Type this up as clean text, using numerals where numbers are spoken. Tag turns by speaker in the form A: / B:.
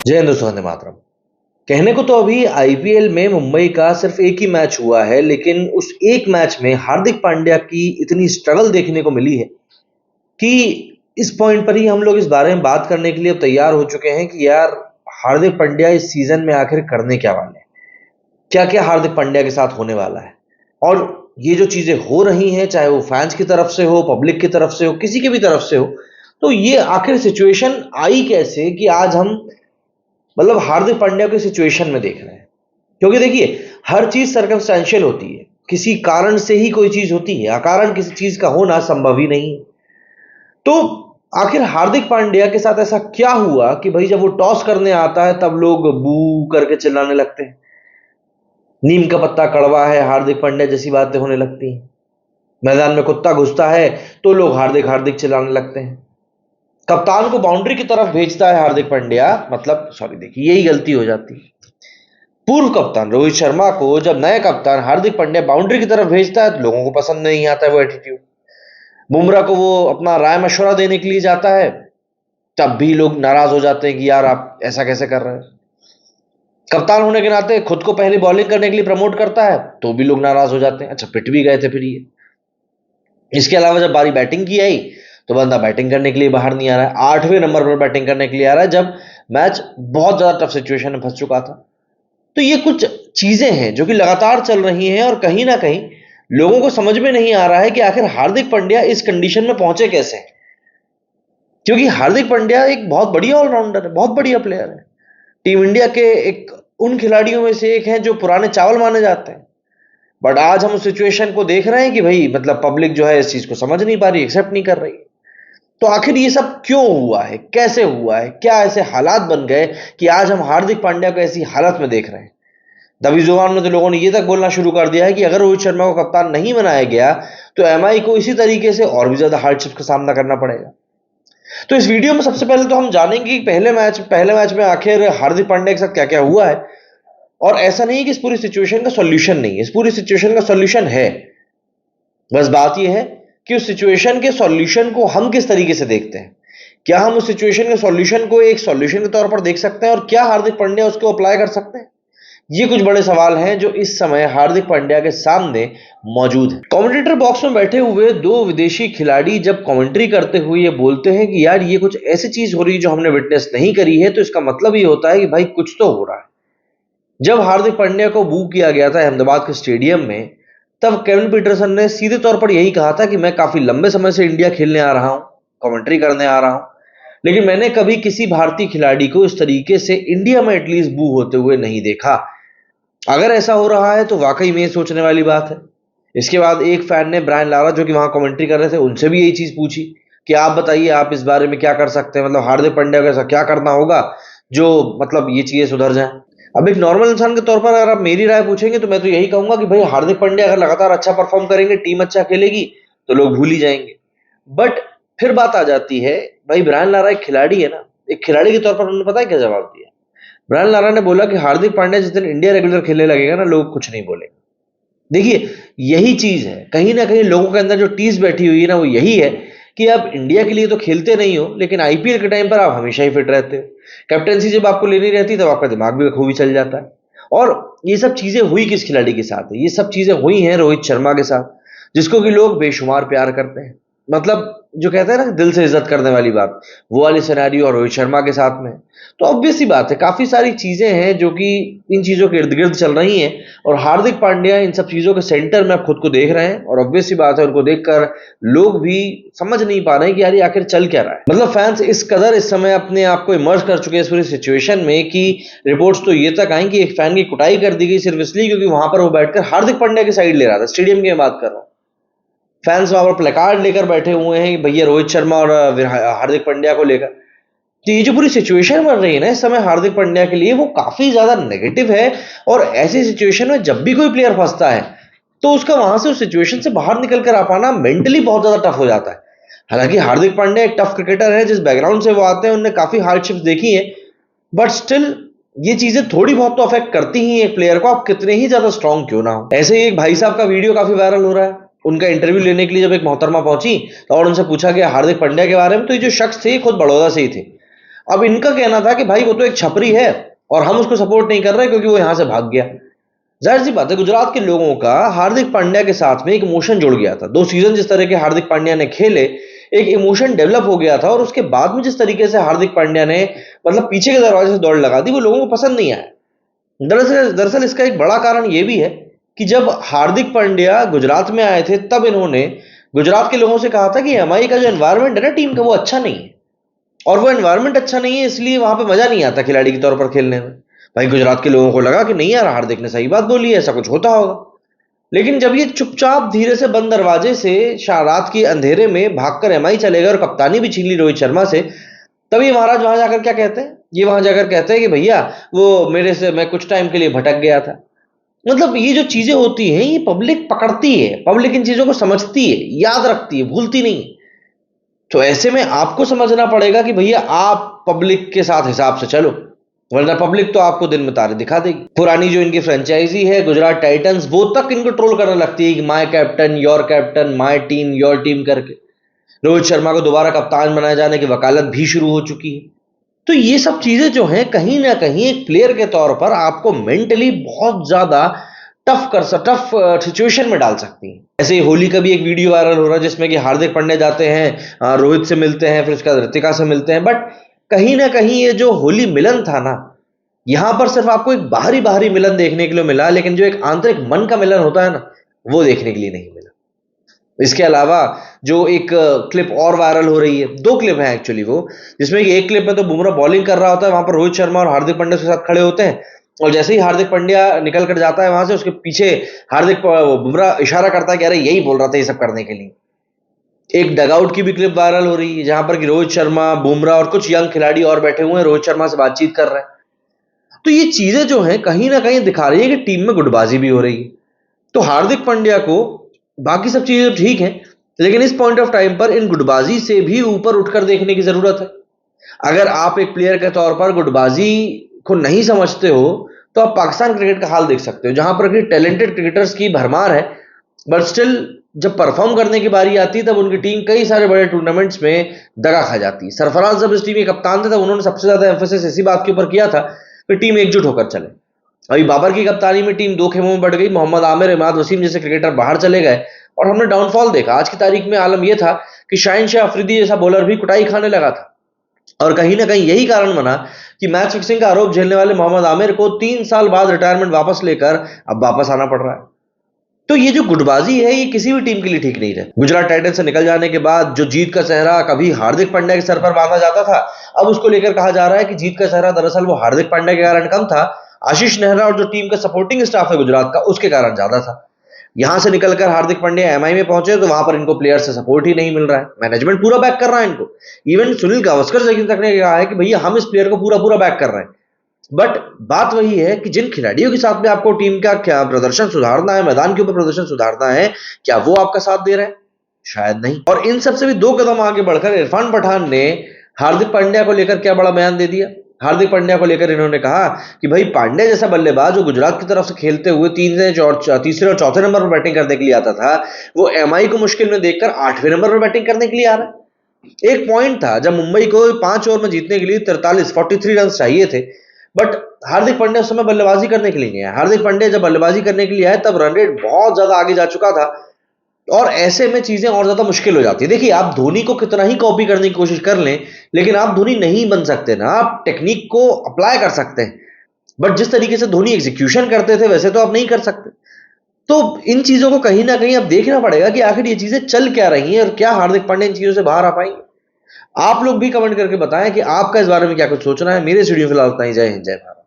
A: जय हिंद, वंदे मातरम। कहने को तो अभी आईपीएल में मुंबई का सिर्फ एक ही मैच हुआ है, लेकिन उस एक मैच में हार्दिक पांड्या की इतनी स्ट्रगल देखने को मिली है कि इस पॉइंट पर ही हम लोग इस बारे में बात करने के लिए अब तैयार हो चुके हैं कि यार, हार्दिक पांड्या इस सीजन में आखिर करने क्या वाले हैं, क्या क्या हार्दिक पांड्या के साथ होने वाला है। और ये जो चीजें हो रही हैं, चाहे वो फैंस की तरफ से हो, पब्लिक की तरफ से हो, किसी की भी तरफ से हो, तो ये आखिर सिचुएशन आई कैसे कि आज हम हार्दिक पांड्या की सिचुएशन में देख रहे हैं। क्योंकि देखिए, हर चीज सर्कमस्टेंशियल होती है, किसी कारण से ही कोई चीज होती है, अकारण किसी चीज का होना संभव ही नहीं है। तो आखिर हार्दिक पांड्या के साथ ऐसा क्या हुआ कि भाई जब वो टॉस करने आता है तब लोग बू करके चिल्लाने लगते हैं, नीम का पत्ता कड़वा है, हार्दिक पांड्या जैसी बातें होने लगती हैं। मैदान में कुत्ता घुसता है तो लोग हार्दिक हार्दिक चिल्लाने लगते हैं। कप्तान को बाउंड्री की तरफ भेजता है हार्दिक पांड्या, मतलब सॉरी, देखिए यही गलती हो जाती है। पूर्व कप्तान रोहित शर्मा को जब नया कप्तान हार्दिक पांड्या बाउंड्री की तरफ भेजता है तो लोगों को पसंद नहीं आता है वो एटीट्यूड। बुमराह को वो अपना राय मशवरा देने के लिए जाता है, तब भी लोग नाराज हो जाते हैं कि यार आप ऐसा कैसे कर रहे हैं। कप्तान होने के नाते खुद को पहले बॉलिंग करने के लिए प्रमोट करता है तो भी लोग नाराज हो जाते हैं। अच्छा, पिट भी गए थे फिर ये। इसके अलावा जब बारी बैटिंग की आई तो बंदा बैटिंग करने के लिए बाहर नहीं आ रहा है, 8वें नंबर पर बैटिंग करने के लिए आ रहा है जब मैच बहुत ज्यादा टफ सिचुएशन में फंस चुका था। तो ये कुछ चीजें हैं जो कि लगातार चल रही हैं और कहीं ना कहीं लोगों को समझ में नहीं आ रहा है कि आखिर हार्दिक पांड्या इस कंडीशन में पहुंचे कैसे हैं। क्योंकि हार्दिक पांड्या एक बहुत बढ़िया ऑलराउंडर है, बहुत बढ़िया प्लेयर है, टीम इंडिया के एक उन खिलाड़ियों में से एक हैं जो पुराने चावल माने जाते हैं। बट आज हम उस सिचुएशन को देख रहे हैं कि भाई पब्लिक जो है इस चीज को समझ नहीं पा रही, एक्सेप्ट नहीं कर रही। तो आखिर ये सब क्यों हुआ है, कैसे हुआ है, क्या ऐसे हालात बन गए कि आज हम हार्दिक पांड्या को ऐसी हालत में देख रहे हैं। दबी जुबान में तो लोगों ने ये तक बोलना शुरू कर दिया है कि अगर रोहित शर्मा को कप्तान नहीं बनाया गया तो एमआई को इसी तरीके से और भी ज्यादा हार्डशिप का सामना करना पड़ेगा। तो इस वीडियो में सबसे पहले तो हम जानेंगे कि पहले मैच में आखिर हार्दिक पांड्या के साथ क्या क्या हुआ है। और ऐसा नहीं कि इस पूरी सिचुएशन का सॉल्यूशन नहीं है, इस पूरी सिचुएशन का सॉल्यूशन है। बस बात यह है कि उस सिचुएशन के सॉल्यूशन को हम किस तरीके से देखते हैं। क्या हम उस सिचुएशन के सॉल्यूशन को एक सॉल्यूशन के तौर पर देख सकते हैं और क्या हार्दिक पांड्या उसको अप्लाई कर सकते हैं। ये कुछ बड़े सवाल हैं जो इस समय हार्दिक पांड्या के सामने मौजूद है। कमेंटेटर बॉक्स में बैठे हुए दो विदेशी खिलाड़ी जब कमेंट्री करते हुए ये बोलते हैं कि यार ये कुछ ऐसी चीज हो रही है जो हमने विटनेस नहीं करी है, तो इसका मतलब ये होता है कि भाई कुछ तो हो रहा है। जब हार्दिक पांड्या को बू किया गया था अहमदाबाद के स्टेडियम में, तब केविन पीटरसन ने सीधे तौर पर यही कहा था कि मैं काफी लंबे समय से इंडिया खेलने आ रहा हूं, कमेंट्री करने आ रहा हूं, लेकिन मैंने कभी किसी भारतीय खिलाड़ी को इस तरीके से इंडिया में एटलीस्ट बू होते हुए नहीं देखा। अगर ऐसा हो रहा है तो वाकई में सोचने वाली बात है। इसके बाद एक फैन ने ब्रायन लारा, जो कि वहां कमेंट्री कर रहे थे, उनसे भी यही चीज पूछी कि आप बताइए, आप इस बारे में क्या कर सकते हैं, हार्दिक पांड्या को ऐसा क्या करना होगा जो ये चीजें सुधर जाएं। अब एक नॉर्मल इंसान के तौर पर अगर आप मेरी राय पूछेंगे तो मैं तो यही कहूंगा कि भाई हार्दिक पांड्या अगर लगातार अच्छा परफॉर्म करेंगे, टीम अच्छा खेलेगी, तो लोग भूल ही जाएंगे। बट फिर बात आ जाती है, भाई ब्रायन लारा एक खिलाड़ी है ना, एक खिलाड़ी के तौर पर उन्होंने पता है क्या जवाब दिया। ब्रायन लारा ने बोला कि हार्दिक पांड्या जिस दिन इंडिया रेगुलर खेलने लगेगा ना, लोग कुछ नहीं बोलेंगे। देखिए, यही चीज है, कहीं ना कहीं लोगों के अंदर जो टीस बैठी हुई है ना, वो यही है कि आप इंडिया के लिए तो खेलते नहीं हो, लेकिन आईपीएल के टाइम पर आप हमेशा ही फिट रहते हो। कैप्टेंसी जब आपको लेनी रहती है तब आपका दिमाग भी खूब ही चल जाता है। और ये सब चीजें हुई किस खिलाड़ी के साथ है, ये सब चीजें हुई हैं रोहित शर्मा के साथ, जिसको कि लोग बेशुमार प्यार करते हैं। जो कहते हैं ना, दिल से इज्जत करने वाली बात, वो वाली सिनेरियो और रोहित शर्मा के साथ में। तो ऑब्वियस सी बात है, काफी सारी चीजें हैं जो कि इन चीजों के इर्द गिर्द चल रही हैं, और हार्दिक पांड्या इन सब चीजों के सेंटर में आप खुद को देख रहे हैं। और ऑब्वियस सी बात है, उनको देखकर लोग भी समझ नहीं पा रहे हैं कि यार ये आखिर चल क्या रहा है। फैंस इस कदर इस समय अपने आप को इमर्ज कर चुके हैं इस पूरी सिचुएशन में कि रिपोर्ट्स तो ये तक आई कि एक फैन की कुटाई कर दी गई सिर्फ इसलिए क्योंकि वहां पर वो बैठकर हार्दिक पांड्या की साइड ले रहा था। स्टेडियम की मैं बात कर रहा हूँ, फैंस वहां पर प्लेकार्ड लेकर बैठे हुए हैं कि भैया रोहित शर्मा और हार्दिक पांड्या को लेकर। तो ये जो पूरी सिचुएशन बन रही है ना इस समय हार्दिक पांड्या के लिए, वो काफी ज्यादा नेगेटिव है। और ऐसी सिचुएशन में जब भी कोई प्लेयर फंसता है तो उसका वहां से उस सिचुएशन से बाहर निकल कर आ पाना मेंटली बहुत ज्यादा टफ हो जाता है। हालांकि हार्दिक पांड्या एक टफ क्रिकेटर है, जिस बैकग्राउंड से वो आते हैं, उन्होंने काफी हार्डशिप्स देखी है, बट स्टिल ये चीजें थोड़ी बहुत तो अफेक्ट करती ही एक प्लेयर को, आप कितने ही ज्यादा स्ट्रांग क्यों ना हो। ऐसे ही एक भाई साहब का वीडियो काफी वायरल हो रहा है। उनका इंटरव्यू लेने के लिए जब एक मोहतरमा पहुंची तो और उनसे पूछा गया हार्दिक पांड्या के बारे में, तो ये जो शख्स थे खुद बड़ौदा से ही थे। अब इनका कहना था कि भाई वो तो एक छपरी है और हम उसको सपोर्ट नहीं कर रहे क्योंकि वो यहां से भाग गया। जाहिर सी बात है, गुजरात के लोगों का हार्दिक पांड्या के साथ में एक इमोशन जुड़ गया था। 2 सीजन जिस तरह के हार्दिक पांड्या ने खेले, एक इमोशन डेवलप हो गया था, और उसके बाद में जिस तरीके से हार्दिक पांड्या ने मतलब पीछे के दरवाजे से दौड़ लगा दी, वो लोगों को पसंद नहीं आया। दरअसल दरअसल इसका एक बड़ा कारण यह भी है कि जब हार्दिक पांड्या गुजरात में आए थे, तब इन्होंने गुजरात के लोगों से कहा था कि एमआई का जो एनवायरमेंट है ना टीम का, वो अच्छा नहीं है, और वो एनवायरमेंट अच्छा नहीं है इसलिए वहां पे मजा नहीं आता खिलाड़ी के तौर पर खेलने में। भाई गुजरात के लोगों को लगा कि नहीं यार, हार्दिक ने सही बात बोली है, ऐसा कुछ होता होगा। लेकिन जब ये चुपचाप धीरे से बंद दरवाजे से रात के अंधेरे में भागकर एमआई चले गए और कप्तानी भी छीन ली रोहित शर्मा से, तब ये महाराज वहां जाकर क्या कहते हैं? ये वहां जाकर कहते हैं कि भैया वो मेरे से, मैं कुछ टाइम के लिए भटक गया था। मतलब ये जो चीजें होती हैं, ये पब्लिक पकड़ती है, पब्लिक इन चीजों को समझती है, याद रखती है, भूलती नहीं। तो ऐसे में आपको समझना पड़ेगा कि भैया आप पब्लिक के साथ हिसाब से चलो, वरना पब्लिक तो आपको दिन में तारे दिखा देगी। पुरानी जो इनकी फ्रेंचाइजी है गुजरात टाइटंस, वो तक इनको ट्रोल करने लगती है कि my captain, my team, your team करके। रोहित शर्मा को दोबारा कप्तान बनाए जाने की वकालत भी शुरू हो चुकी है। तो ये सब चीजें जो हैं, कहीं ना कहीं एक प्लेयर के तौर पर आपको मेंटली बहुत ज्यादा टफ सिचुएशन में डाल सकती हैं। ऐसे ही होली का भी एक वीडियो वायरल हो रहा है जिसमें कि हार्दिक पांड्या जाते हैं, रोहित से मिलते हैं, फिर उसके बाद ऋतिका से मिलते हैं, बट कहीं ना कहीं ये जो होली मिलन था ना, यहां पर सिर्फ आपको एक बाहरी बाहरी मिलन देखने के लिए मिला, लेकिन जो एक आंतरिक मन का मिलन होता है ना, वो देखने के लिए नहीं मिला। इसके अलावा जो एक क्लिप और वायरल हो रही है, 2 क्लिप हैं एक्चुअली वो, जिसमें कि एक क्लिप में तो बुमराह बॉलिंग कर रहा होता है, वहां पर रोहित शर्मा और हार्दिक पांड्या के साथ खड़े होते हैं, और जैसे ही हार्दिक पांड्या निकल कर जाता है वहां से, उसके पीछे बुमराह इशारा करता है कि अरे यही बोल रहा था ये सब करने के लिए। एक डगआउट की भी क्लिप वायरल हो रही है जहां पर कि रोहित शर्मा, बुमराह और कुछ यंग खिलाड़ी और बैठे हुए हैं, रोहित शर्मा से बातचीत कर रहे हैं। तो ये चीजें जो हैं कहीं ना कहीं दिखा रही है कि टीम में गुटबाजी भी हो रही है। तो हार्दिक पांड्या को बाकी सब चीजें ठीक है, लेकिन इस पॉइंट ऑफ टाइम पर इन गुटबाजी से भी ऊपर उठकर देखने की जरूरत है। अगर आप एक प्लेयर के तौर पर गुटबाजी को नहीं समझते हो, तो आप पाकिस्तान क्रिकेट का हाल देख सकते हो, जहां पर टैलेंटेड क्रिकेटर्स की भरमार है, बट स्टिल जब परफॉर्म करने की बारी आती है तब उनकी टीम कई सारे बड़े टूर्नामेंट्स में दगा खा जाती है। सरफराज जब इस टीम के कप्तान थे तब उन्होंने सबसे ज्यादा एम्फेसिस इसी बात के ऊपर किया था कि टीम एकजुट होकर चले। अभी बाबर की कप्तानी में टीम 2 खेमों में बढ़ गई, मोहम्मद आमिर, इमाद वसीम जैसे क्रिकेटर बाहर चले गए, और हमने डाउनफॉल देखा। आज की तारीख में आलम यह था कि शाहिन शाह अफरीदी जैसा बॉलर भी कुटाई खाने लगा था, और कहीं ना कहीं यही कारण बना कि मैच फिक्सिंग का आरोप झेलने वाले मोहम्मद आमिर को 3 साल बाद रिटायरमेंट वापस लेकर अब वापस आना पड़ रहा है। तो ये जो गुटबाजी है, ये किसी भी टीम के लिए ठीक नहीं रहे। गुजरात टाइटंस से निकल जाने के बाद जो जीत का सेहरा कभी हार्दिक पांड्या के सर पर बांधा जाता था, अब उसको लेकर कहा जा रहा है कि जीत का सेहरा दरअसल वो हार्दिक पांड्या के कारण कम था, आशीष नेहरा और जो टीम का सपोर्टिंग स्टाफ है गुजरात का, उसके कारण ज्यादा था। यहां से निकलकर हार्दिक पांड्या एमआई में पहुंचे तो वहां पर इनको प्लेयर से सपोर्ट ही नहीं मिल रहा है, मैनेजमेंट पूरा बैक कर रहा है इनको। इवन सुनील गावस्कर तक ने कहा है कि भैया हम इस प्लेयर को पूरा पूरा बैक कर रहे हैं, बट बात वही है कि जिन खिलाड़ियों के साथ में आपको टीम का क्या प्रदर्शन सुधारना है, मैदान के ऊपर प्रदर्शन सुधारना है, क्या वो आपका साथ दे रहे हैं? शायद नहीं। और इन सबसे भी 2 कदम आगे बढ़कर इरफान पठान ने हार्दिक पांड्या को लेकर क्या बड़ा बयान दे दिया। हार्दिक पांड्या को लेकर इन्होंने कहा कि भाई पांड्या जैसा बल्लेबाज जो गुजरात की तरफ से खेलते हुए तीसरे और चौथे नंबर पर बैटिंग करने के लिए आता था, वो एमआई को मुश्किल में देखकर 8वें नंबर पर बैटिंग करने के लिए आ रहा है। एक पॉइंट था जब मुंबई को 5 ओवर में जीतने के लिए 43 रन चाहिए थे, बट हार्दिक पांड्या उस समय बल्लेबाजी करने के लिए नहीं आया। हार्दिक पांड्या जब बल्लेबाजी करने के लिए आए तब रन रेट बहुत ज्यादा आगे जा चुका था, और ऐसे में चीजें और ज्यादा मुश्किल हो जाती है। देखिए, आप धोनी को कितना ही कॉपी करने की कोशिश कर लें, लेकिन आप धोनी नहीं बन सकते ना। आप टेक्निक को अप्लाई कर सकते हैं, बट जिस तरीके से धोनी एग्जीक्यूशन करते थे वैसे तो आप नहीं कर सकते। तो इन चीजों को कहीं ना कहीं अब देखना पड़ेगा कि आखिर ये चीजें चल क्या रही हैं और क्या हार्दिक पांड्या इन चीजों से बाहर आ पाएंगे। आप लोग भी कमेंट करके बताएं कि आपका इस बारे में क्या कुछ सोचना है। मेरे स्टूडियो फिलहाल उतना ही। जय हिंद, जय भारत।